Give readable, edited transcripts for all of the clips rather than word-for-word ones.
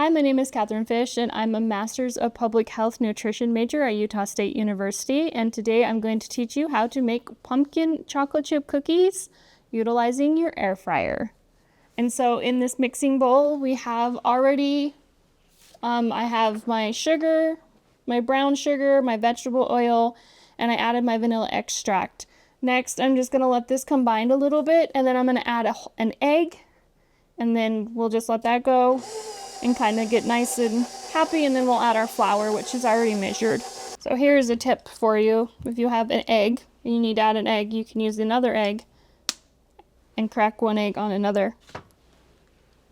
Hi, my name is Catherine Fish, and I'm a Master's of Public Health Nutrition major at Utah State University. And today I'm going to teach you how to make pumpkin chocolate chip cookies utilizing your air fryer. And so in this mixing bowl, we have already, I have my sugar, my brown sugar, my vegetable oil, and I added my vanilla extract. Next, I'm just gonna let this combine a little bit, and then I'm gonna add an egg, and then we'll just let that go and kind of get nice and happy, and then we'll add our flour, which is already measured. So here's a tip for you. If you have an egg and you need to add an egg, you can use another egg and crack one egg on another.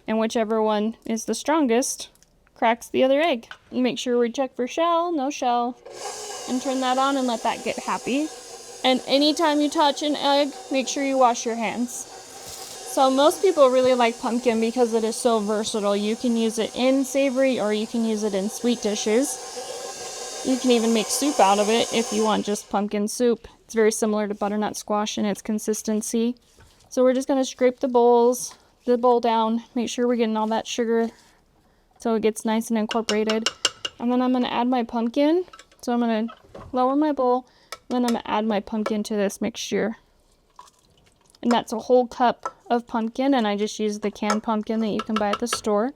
And whichever one is the strongest cracks the other egg. You make sure we check for shell, no shell, and turn that on and let that get happy. And anytime you touch an egg, make sure you wash your hands. So most people really like pumpkin because it is so versatile. You can use it in savory or you can use it in sweet dishes. You can even make soup out of it if you want just pumpkin soup. It's very similar to butternut squash in its consistency. So we're just going to scrape the bowl down, make sure we're getting all that sugar so it gets nice and incorporated. And then I'm going to add my pumpkin. So I'm going to lower my bowl, then I'm going to add my pumpkin to this mixture. And that's a whole cup of pumpkin, and I just use the canned pumpkin that you can buy at the store.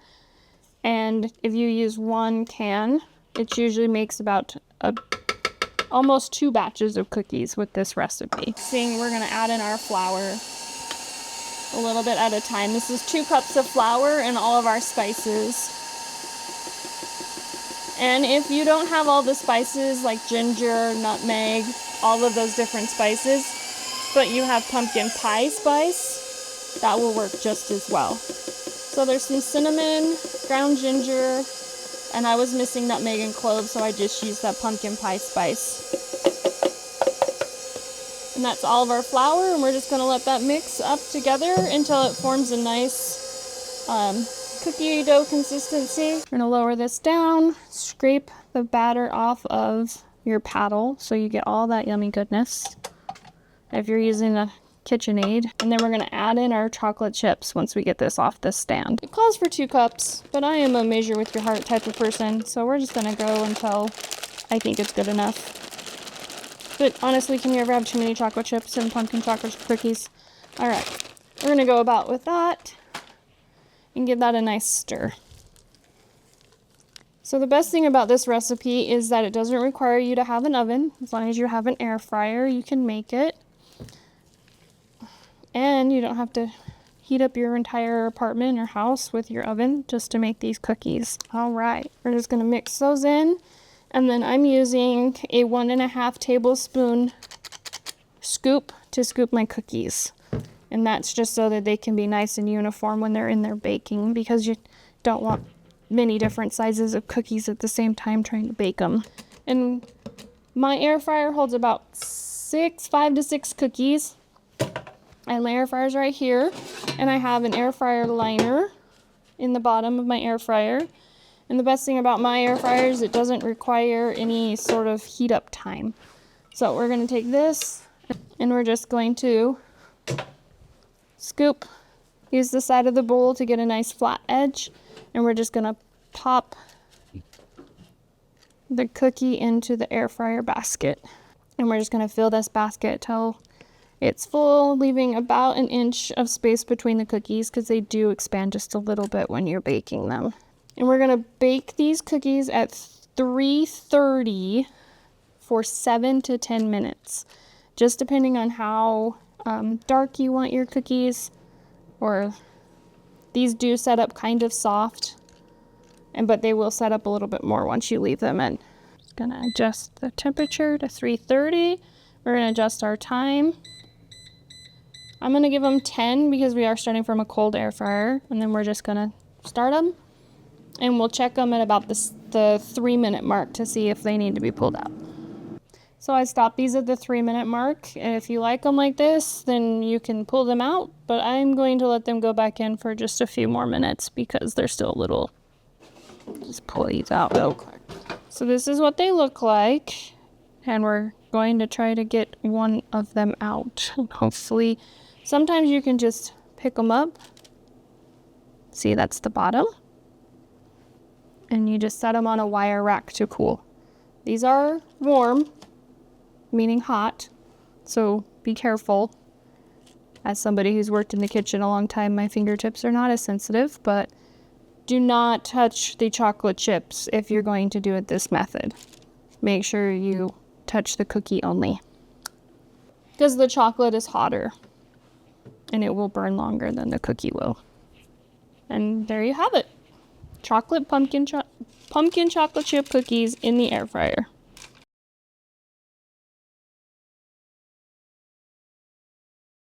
And if you use one can, it usually makes about almost 2 batches of cookies with this recipe. We're gonna add in our flour a little bit at a time. This is 2 cups of flour and all of our spices. And if you don't have all the spices like ginger, nutmeg, all of those different spices, but you have pumpkin pie spice, that will work just as well. So there's some cinnamon, ground ginger, and I was missing nutmeg and cloves, so I just used that pumpkin pie spice. And that's all of our flour, and we're just gonna let that mix up together until it forms a nice cookie dough consistency. We're gonna lower this down, scrape the batter off of your paddle so you get all that yummy goodness if you're using a KitchenAid. And then we're gonna add in our chocolate chips once we get this off the stand. It calls for 2 cups, but I am a measure with your heart type of person, so we're just gonna go until I think it's good enough. But honestly, can you ever have too many chocolate chips and pumpkin chocolate cookies? All right, we're gonna go about with that and give that a nice stir. So the best thing about this recipe is that it doesn't require you to have an oven. As long as you have an air fryer, you can make it. And you don't have to heat up your entire apartment or house with your oven just to make these cookies. All right, we're just gonna mix those in. And then I'm using a 1.5 tablespoon scoop to scoop my cookies. And that's just so that they can be nice and uniform when they're in there baking, because you don't want many different sizes of cookies at the same time trying to bake them. And my air fryer holds about 5 to 6 cookies. And my air fryer's right here, and I have an air fryer liner in the bottom of my air fryer. And the best thing about my air fryer is it doesn't require any sort of heat up time. So we're going to take this and we're just going to scoop, use the side of the bowl to get a nice flat edge, and we're just going to pop the cookie into the air fryer basket. And we're just going to fill this basket till it's full, leaving about 1 inch of space between the cookies because they do expand just a little bit when you're baking them. And we're gonna bake these cookies at 330 for 7 to 10 minutes, just depending on how dark you want your cookies. Or these do set up kind of soft, but they will set up a little bit more once you leave them in. Just gonna adjust the temperature to 330. We're gonna adjust our time. I'm gonna give them 10 because we are starting from a cold air fryer, and then we're just gonna start them, and we'll check them at about the 3-minute mark to see if they need to be pulled out. So I stopped these at the 3-minute mark, and if you like them like this, then you can pull them out, but I'm going to let them go back in for just a few more minutes because they're still a little. Just pull these out real quick. So this is what they look like, and we're going to try to get one of them out. Hopefully, sometimes you can just pick them up. See, that's the bottom. you just set them on a wire rack to cool. These are warm, meaning hot, so be careful. As somebody who's worked in the kitchen a long time, my fingertips are not as sensitive, but do not touch the chocolate chips if you're going to do it this method. Make sure you touch the cookie only, because the chocolate is hotter and it will burn longer than the cookie will. And there you have it. Chocolate pumpkin chocolate chip cookies in the air fryer.